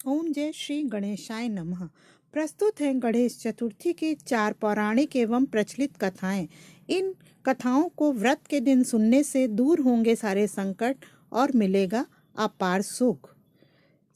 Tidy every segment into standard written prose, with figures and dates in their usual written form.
ओम जय श्री गणेशाय नमः। प्रस्तुत है गणेश चतुर्थी की 4 पौराणिक एवं प्रचलित कथाएं। इन कथाओं को व्रत के दिन सुनने से दूर होंगे सारे संकट और मिलेगा अपार सुख।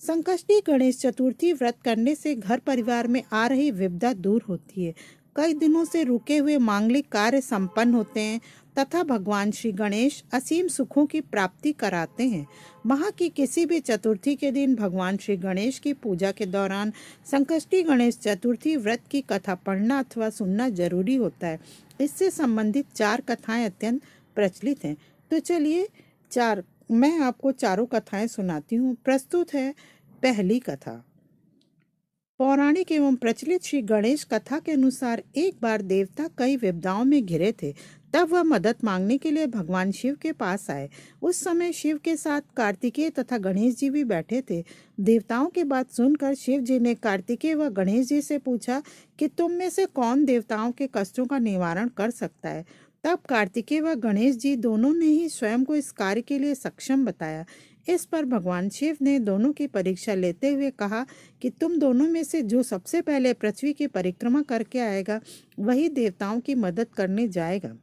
संकष्टी गणेश चतुर्थी व्रत करने से घर परिवार में आ रही विपदा दूर होती है। कई दिनों से रुके हुए मांगलिक कार्य संपन्न होते हैं तथा भगवान श्री गणेश असीम सुखों की प्राप्ति कराते हैं। माह की किसी भी चतुर्थी के दिन भगवान श्री गणेश की पूजा के दौरान संकष्टी गणेश चतुर्थी व्रत की कथा पढ़ना अथवा सुनना जरूरी होता है। इससे संबंधित 4 कथाएं अत्यंत प्रचलित हैं। तो चलिए मैं आपको चारों कथाएं सुनाती हूँ। प्रस्तुत है पहली कथा। पौराणिक एवं प्रचलित श्री गणेश कथा के अनुसार एक बार देवता कई विपदाओं में घिरे थे। तब वह मदद मांगने के लिए भगवान शिव के पास आए। उस समय शिव के साथ कार्तिकेय तथा गणेश जी भी बैठे थे। देवताओं की बात सुनकर शिव जी ने कार्तिकेय व गणेश जी से पूछा कि तुम में से कौन देवताओं के कष्टों का निवारण कर सकता है। तब कार्तिकेय व गणेश जी दोनों ने ही स्वयं को इस कार्य के लिए सक्षम बताया। इस पर भगवान शिव ने दोनों की परीक्षा लेते हुए कहा कि तुम दोनों में से जो सबसे पहले पृथ्वी की परिक्रमा करके आएगा वही देवताओं की मदद करने जाएगा।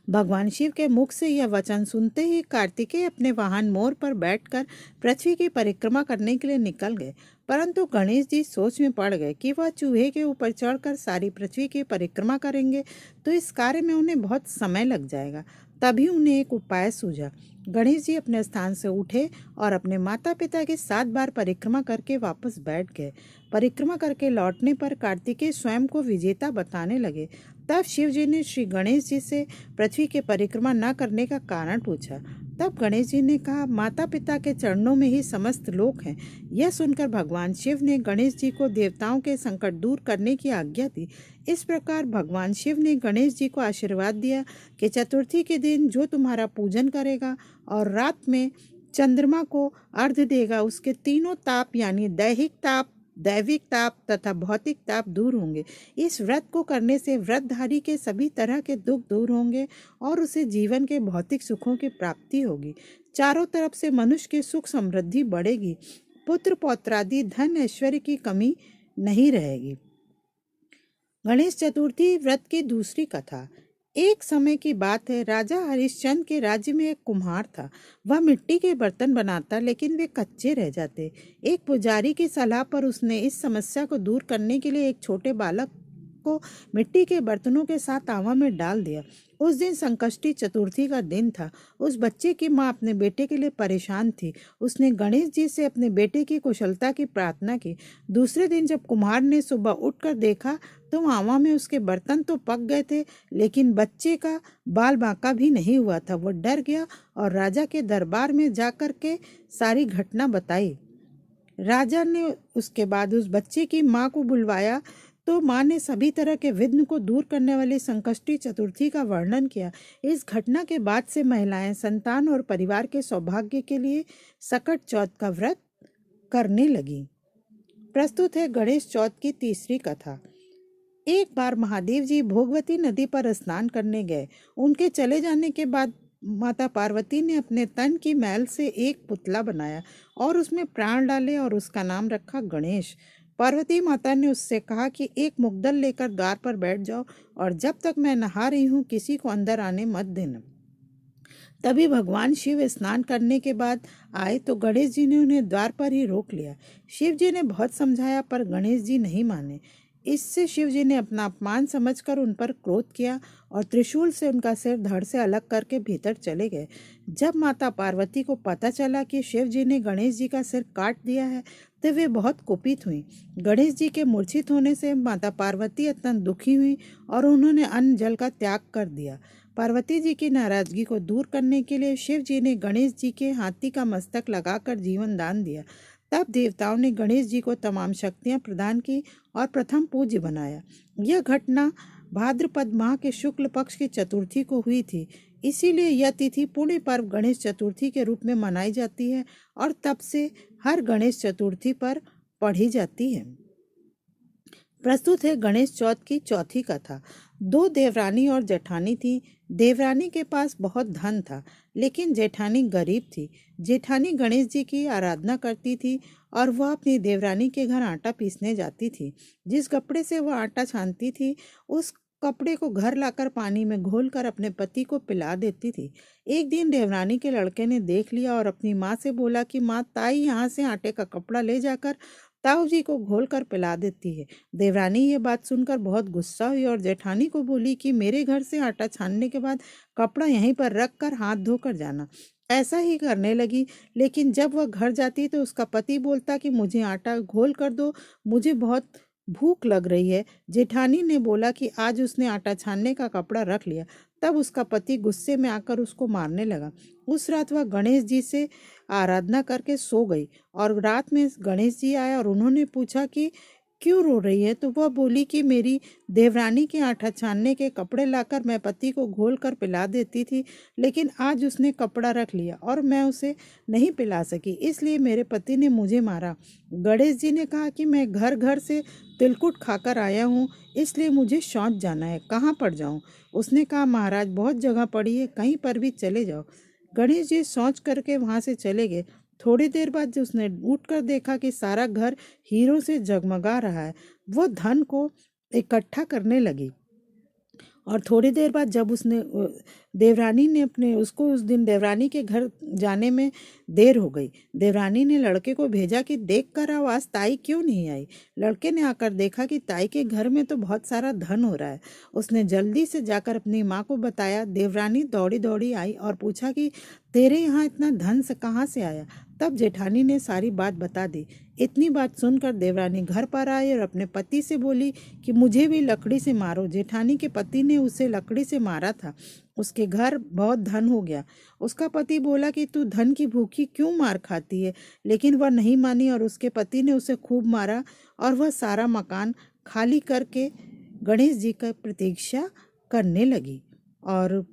भगवान शिव के मुख से यह वचन सुनते ही कार्तिकेय अपने वाहन मोर पर बैठकर पृथ्वी की परिक्रमा करने के लिए निकल गए। परंतु गणेश जी सोच में पड़ गए कि वह चूहे के ऊपर चढ़कर सारी पृथ्वी की परिक्रमा करेंगे तो इस कार्य में उन्हें बहुत समय लग जाएगा। तभी उन्हें एक उपाय सूझा। गणेश जी अपने स्थान से उठे और अपने माता पिता की 7 बार परिक्रमा करके वापस बैठ गए। परिक्रमा करके लौटने पर कार्तिकेय स्वयं को विजेता बताने लगे। तब शिव जी ने श्री गणेश जी से पृथ्वी की परिक्रमा न करने का कारण पूछा। तब गणेश जी ने कहा, माता पिता के चरणों में ही समस्त लोक हैं। यह सुनकर भगवान शिव ने गणेश जी को देवताओं के संकट दूर करने की आज्ञा दी। इस प्रकार भगवान शिव ने गणेश जी को आशीर्वाद दिया कि चतुर्थी के दिन जो तुम्हारा पूजन करेगा और रात में चंद्रमा को अर्घ्य देगा उसके तीनों ताप यानी दैहिक ताप, दैविक ताप तथा भौतिक ताप दूर होंगे। इस व्रत को करने से व्रतधारी के सभी तरह के दुख दूर होंगे और उसे जीवन के भौतिक सुखों की प्राप्ति होगी। चारों तरफ से मनुष्य की सुख समृद्धि बढ़ेगी। पुत्र पौत्रादि धन ऐश्वर्य की कमी नहीं रहेगी। गणेश चतुर्थी व्रत की दूसरी कथा। एक समय की बात है, राजा हरिश्चंद्र के राज्य में एक कुम्हार था। वह मिट्टी के बर्तन बनाता लेकिन वे कच्चे रह जाते। एक पुजारी की सलाह पर उसने इस समस्या को दूर करने के लिए एक छोटे बालक को मिट्टी के बर्तनों के साथ तावा में डाल दिया। उस दिन संकष्टी चतुर्थी का दिन था। उस बच्चे की माँ अपने बेटे के लिए परेशान थी। उसने गणेश जी से अपने बेटे की कुशलता की प्रार्थना की। दूसरे दिन जब कुम्हार ने सुबह उठकर देखा तो आवा में उसके बर्तन तो पक गए थे लेकिन बच्चे का बाल बांका भी नहीं हुआ था। वो डर गया और राजा के दरबार में जाकर के सारी घटना बताई। राजा ने उसके बाद उस बच्चे की माँ को बुलवाया तो माँ ने सभी तरह के विघ्न को दूर करने वाली संकष्टी चतुर्थी का वर्णन किया। इस घटना के बाद से महिलाएं संतान और परिवार के सौभाग्य के लिए सकट चौथ का व्रत करने लगी। प्रस्तुत है गणेश चौथ की तीसरी कथा। एक बार महादेव जी भोगवती नदी पर स्नान करने गए। उनके चले जाने के बाद माता पार्वती ने अपने तन की मैल से एक पुतला बनाया और उसमें प्राण डाले और उसका नाम रखा गणेश। पार्वती माता ने उससे कहा कि एक मुग्दल लेकर द्वार पर बैठ जाओ और जब तक मैं नहा रही हूँ किसी को अंदर आने मत देना। तभी भगवान शिव स्नान करने के बाद आए तो गणेश जी ने उन्हें द्वार पर ही रोक लिया। शिव जी ने बहुत समझाया पर गणेश जी नहीं माने। इससे शिव जी ने अपना अपमान समझकर उन पर क्रोध किया और त्रिशूल से उनका सिर धड़ से अलग करके भीतर चले गए। जब माता पार्वती को पता चला कि शिव जी ने गणेश जी का सिर काट दिया है तो वे बहुत कुपित हुई। गणेश जी के मूर्छित होने से माता पार्वती अत्यंत दुखी हुई और उन्होंने अन्न जल का त्याग कर दिया। पार्वती जी की नाराजगी को दूर करने के लिए शिव जी ने गणेश जी के हाथी का मस्तक लगाकर जीवन दान दिया। तब देवताओं ने गणेश जी को तमाम शक्तियां प्रदान की और प्रथम पूज्य बनाया। यह घटना भाद्रपद माह के शुक्ल पक्ष की चतुर्थी को हुई थी। इसीलिए यह तिथि पुण्य पर्व गणेश चतुर्थी के रूप में मनाई जाती है और तब से हर गणेश चतुर्थी पर पढ़ी जाती है। प्रस्तुत है गणेश चौथ की चौथी कथा। दो देवरानी और जेठानी थी। देवरानी के पास बहुत धन था, लेकिन जेठानी गरीब थी। जेठानी गणेश जी की आराधना करती थी और वह अपनी देवरानी के घर आटा पीसने जाती थी। जिस कपड़े से वह आटा छानती थी, उस कपड़े को घर लाकर पानी में घोलकर अपने पति को पिला देती थी। एक दिन देवरानी के लड़के ने देख लिया और अपनी माँ से बोला कि माँ, ताई यहाँ से आटे का कपड़ा ले जाकर ताऊ जी को घोल कर पिला देती है। देवरानी ये बात सुनकर बहुत गुस्सा हुई और जेठानी को बोली कि मेरे घर से आटा छानने के बाद कपड़ा यहीं पर रख कर हाथ धोकर जाना। ऐसा ही करने लगी, लेकिन जब वह घर जाती तो उसका पति बोलता कि मुझे आटा घोल कर दो, मुझे बहुत भूख लग रही है। जेठानी ने बोला कि आज उसने आटा छानने का कपड़ा रख लिया। तब उसका पति गुस्से में आकर उसको मारने लगा। उस रात वह गणेश जी से आराधना करके सो गई और रात में गणेश जी आए और उन्होंने पूछा कि क्यों रो रही है। तो वह बोली कि मेरी देवरानी के आटा छानने के कपड़े लाकर मैं पति को घोल कर पिला देती थी, लेकिन आज उसने कपड़ा रख लिया और मैं उसे नहीं पिला सकी, इसलिए मेरे पति ने मुझे मारा। गणेश जी ने कहा कि मैं घर घर से तिलकुट खाकर आया हूँ, इसलिए मुझे शौच जाना है, कहाँ पर जाऊँ। उसने कहा महाराज, बहुत जगह पड़ी है, कहीं पर भी चले जाओ। गणेश जी शौच करके वहाँ से चले गए। थोड़ी देर बाद जो उसने उठकर देखा कि सारा घर हीरों से जगमगा रहा है। वह धन को इकट्ठा करने लगी और थोड़ी देर बाद जब उसने देवरानी ने अपने उसको उस दिन देवरानी के घर जाने में देर हो गई। देवरानी ने लड़के को भेजा कि देख कर आओ, आज ताई क्यों नहीं आई। लड़के ने आकर देखा कि ताई के घर में तो बहुत सारा धन हो रहा है। उसने जल्दी से जाकर अपनी माँ को बताया। देवरानी दौड़ी दौड़ी आई और पूछा कि तेरे यहाँ इतना धन से कहाँ से आया। तब जेठानी ने सारी बात बता दी। इतनी बात सुनकर देवरानी घर पर आई और अपने पति से बोली कि मुझे भी लकड़ी से मारो। जेठानी के पति ने उसे लकड़ी से मारा था। उसके घर बहुत धन हो गया। उसका पति बोला कि तू धन की भूखी क्यों मार खाती है, लेकिन वह नहीं मानी और उसके पति ने उसे खूब मारा और वह सारा मकान खाली करके गणेश जी का प्रतीक्षा करने लगी। और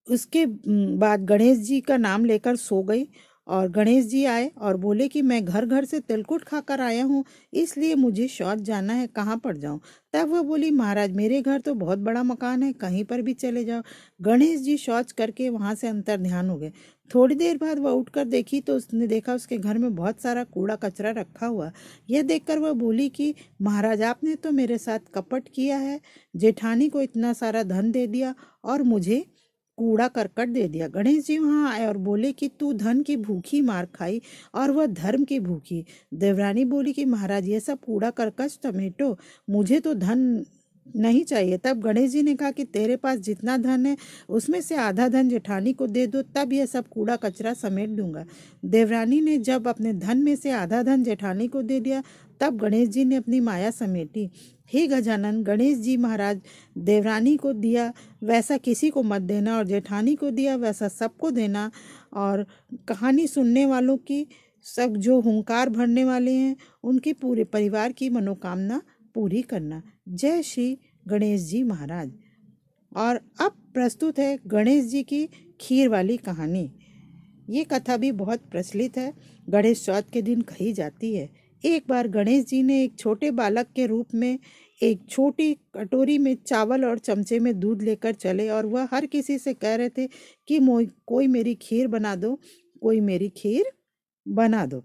उसके बाद गणेश जी का नाम लेकर सो गई और गणेश जी आए और बोले कि मैं घर घर से तिलकुट खाकर आया हूँ, इसलिए मुझे शौच जाना है, कहाँ पर जाऊँ। तब वह बोली महाराज, मेरे घर तो बहुत बड़ा मकान है, कहीं पर भी चले जाओ। गणेश जी शौच करके वहाँ से अंतर ध्यान हो गए। थोड़ी देर बाद वह उठकर देखी तो उसने देखा उसके घर में बहुत सारा कूड़ा कचरा रखा हुआ। यह देखकर वह बोली कि महाराज, आपने तो मेरे साथ कपट किया है, जेठानी को इतना सारा धन दे दिया और मुझे कूड़ा करकट दे दिया। गणेश जी वहाँ आए और बोले कि तू धन की भूखी मार खाई और वह धर्म की भूखी। देवरानी बोली कि महाराज, ये सब कूड़ा करकट समेटो, मुझे तो धन नहीं चाहिए। तब गणेश जी ने कहा कि तेरे पास जितना धन है उसमें से आधा धन जेठानी को दे दो, तब यह सब कूड़ा कचरा समेट दूंगा। देवरानी ने जब अपने धन में से आधा धन जेठानी को दे दिया, तब गणेश जी ने अपनी माया समेटी। हे गजानन, गणेश जी महाराज, देवरानी को दिया वैसा किसी को मत देना और जेठानी को दिया वैसा सबको देना, और कहानी सुनने वालों की सब जो हुंकार भरने वाले हैं उनकी पूरे परिवार की मनोकामना पूरी करना। जय श्री गणेश जी महाराज। और अब प्रस्तुत है गणेश जी की खीर वाली कहानी। ये कथा भी बहुत प्रचलित है, गणेश चौथ के दिन कही जाती है। एक बार गणेश जी ने एक छोटे बालक के रूप में एक छोटी कटोरी में चावल और चमचे में दूध लेकर चले और वह हर किसी से कह रहे थे कि कोई मेरी खीर बना दो, कोई मेरी खीर बना दो।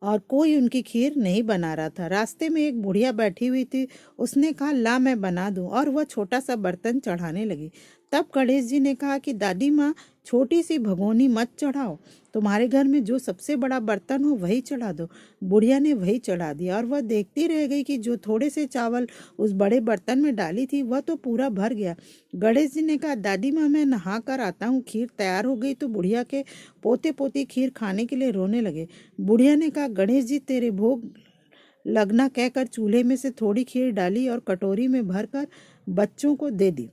और कोई उनकी खीर नहीं बना रहा था। रास्ते में एक बुढ़िया बैठी हुई थी। उसने कहा ला मैं बना दूं, और वह छोटा सा बर्तन चढ़ाने लगी। तब गणेश जी ने कहा कि दादी माँ, छोटी सी भगोनी मत चढ़ाओ, तुम्हारे घर में जो सबसे बड़ा बर्तन हो वही चढ़ा दो। बुढ़िया ने वही चढ़ा दिया और वह देखती रह गई कि जो थोड़े से चावल उस बड़े बर्तन में डाली थी वह तो पूरा भर गया। गणेश जी ने कहा दादी माँ, मैं नहा कर आता हूँ, खीर तैयार हो गई। तो बुढ़िया के पोते पोती खीर खाने के लिए रोने लगे। बुढ़िया ने कहा गणेश जी, तेरे भोग लगना कहकर चूल्हे में से थोड़ी खीर डाली और कटोरी में भरकर बच्चों को दे दी।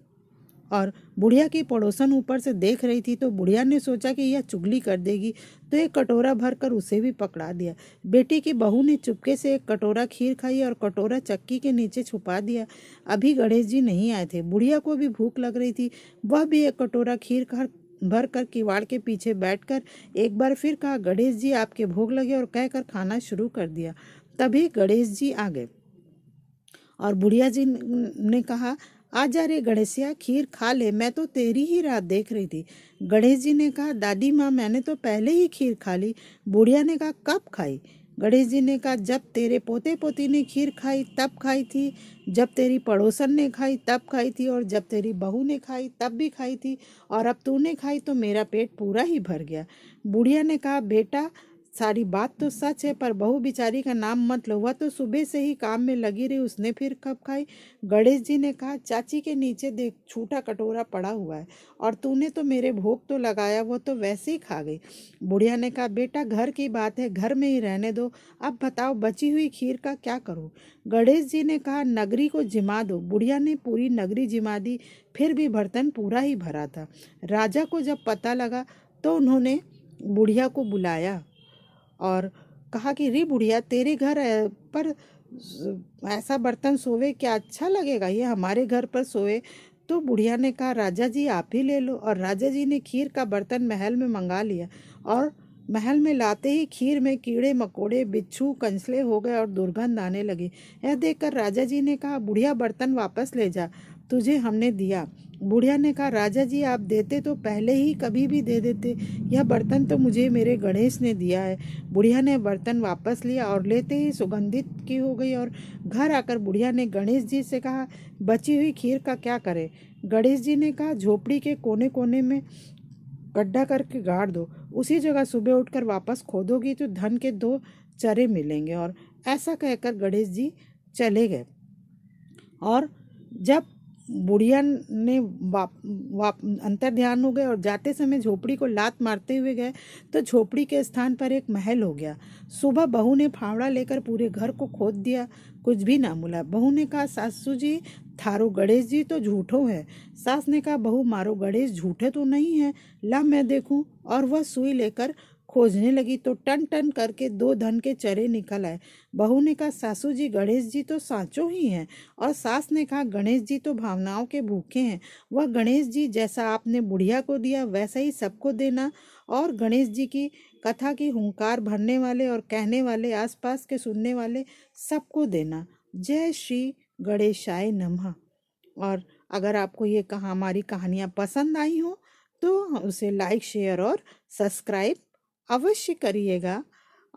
और बुढ़िया की पड़ोसन ऊपर से देख रही थी, तो बुढ़िया ने सोचा कि यह चुगली कर देगी, तो एक कटोरा भरकर उसे भी पकड़ा दिया। बेटी की बहू ने चुपके से एक कटोरा खीर खाई और कटोरा चक्की के नीचे छुपा दिया। अभी गणेश जी नहीं आए थे। बुढ़िया को भी भूख लग रही थी, वह भी एक कटोरा खीर भर कर किवाड़ के पीछे बैठकर एक बार फिर कहा गणेश जी, आपके भोग लगे, और कहकर खाना शुरू कर दिया। तभी गणेश जी आ गए और बुढ़िया जी ने कहा, आजा रे गणेशिया, खीर खा ले, मैं तो तेरी ही राह देख रही थी। गणेश जी ने कहा, दादी माँ मैंने तो पहले ही खीर खा ली। बुढ़िया ने कहा, कब खाई? गणेश जी ने कहा, जब तेरे पोते पोती ने खीर खाई तब खाई थी, जब तेरी पड़ोसन ने खाई तब खाई थी, और जब तेरी बहू ने खाई तब भी खाई थी, और अब तूने खाई तो मेरा पेट पूरा ही भर गया। बुढ़िया ने कहा, बेटा सारी बात तो सच है, पर बहू बिचारी का नाम मत लो, वह तो सुबह से ही काम में लगी रही, उसने फिर कब खाई? गणेश जी ने कहा, चाची के नीचे देख छूटा कटोरा पड़ा हुआ है, और तूने तो मेरे भोग तो लगाया, वो तो वैसे ही खा गई। बुढ़िया ने कहा, बेटा घर की बात है, घर में ही रहने दो, अब बताओ बची हुई खीर का क्या करूं? गणेश जी ने कहा, नगरी को जिमा दो। बुढ़िया ने पूरी नगरी जिमा दी, फिर भी बर्तन पूरा ही भरा था। राजा को जब पता लगा तो उन्होंने बुढ़िया को बुलाया और कहा कि रे बुढ़िया, तेरे घर पर ऐसा बर्तन सोवे क्या अच्छा लगेगा, ये हमारे घर पर सोए। तो बुढ़िया ने कहा, राजा जी आप ही ले लो। और राजा जी ने खीर का बर्तन महल में मंगा लिया, और महल में लाते ही खीर में कीड़े मकोड़े बिच्छू कंसले हो गए और दुर्गंध आने लगी। यह देखकर राजा जी ने कहा, बुढ़िया बुढ़िया वापस ले जा, तुझे हमने दिया। बुढ़िया ने कहा, राजा जी आप देते तो पहले ही कभी भी दे देते, यह बर्तन तो मुझे मेरे गणेश ने दिया है। बुढ़िया ने बर्तन वापस लिया और लेते ही सुगंधित की हो गई, और घर आकर बुढ़िया ने गणेश जी से कहा, बची हुई खीर का क्या करें? गणेश जी ने कहा, झोपड़ी के कोने कोने में गड्ढा करके गाड़ दो, उसी जगह सुबह उठकर वापस खोदोगी तो धन के 2 चरे मिलेंगे। और ऐसा कहकर गणेश जी चले गए। और जब बुढ़िया ने अंतर ध्यान हो गए और जाते समय झोपड़ी को लात मारते हुए गए तो झोपड़ी के स्थान पर एक महल हो गया। सुबह बहू ने फावड़ा लेकर पूरे घर को खोद दिया, कुछ भी ना मिला। बहू ने कहा, सासू जी थारो गणेश जी तो झूठो है। सास ने कहा, बहू मारो गणेश झूठे तो नहीं है, ला मैं देखूं। और वह सुई लेकर खोजने लगी तो टन टन करके 2 धन के चरे निकल आए। बहू ने कहा, सासू जी गणेश जी तो सांचो ही हैं। और सास ने कहा, गणेश जी तो भावनाओं के भूखे हैं, वह गणेश जी जैसा आपने बुढ़िया को दिया वैसा ही सबको देना, और गणेश जी की कथा की हुंकार भरने वाले और कहने वाले आसपास के सुनने वाले सबको देना। जय श्री गणेशाय नमः। और अगर आपको ये हमारी कहानियाँ पसंद आई हो तो उसे लाइक शेयर और सब्सक्राइब अवश्य करिएगा।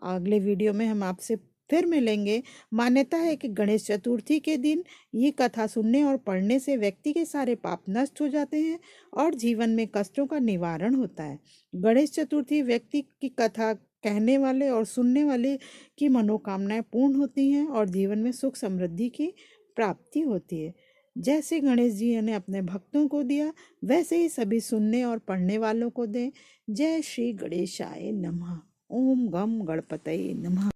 अगले वीडियो में हम आपसे फिर मिलेंगे। मान्यता है कि गणेश चतुर्थी के दिन ये कथा सुनने और पढ़ने से व्यक्ति के सारे पाप नष्ट हो जाते हैं और जीवन में कष्टों का निवारण होता है। गणेश चतुर्थी व्यक्ति की कथा कहने वाले और सुनने वाले की मनोकामनाएं पूर्ण होती हैं और जीवन में सुख समृद्धि की प्राप्ति होती है। जैसे गणेश जी ने अपने भक्तों को दिया वैसे ही सभी सुनने और पढ़ने वालों को दें। जय श्री गणेशाय नमः। ओम गम गणपतये नमः।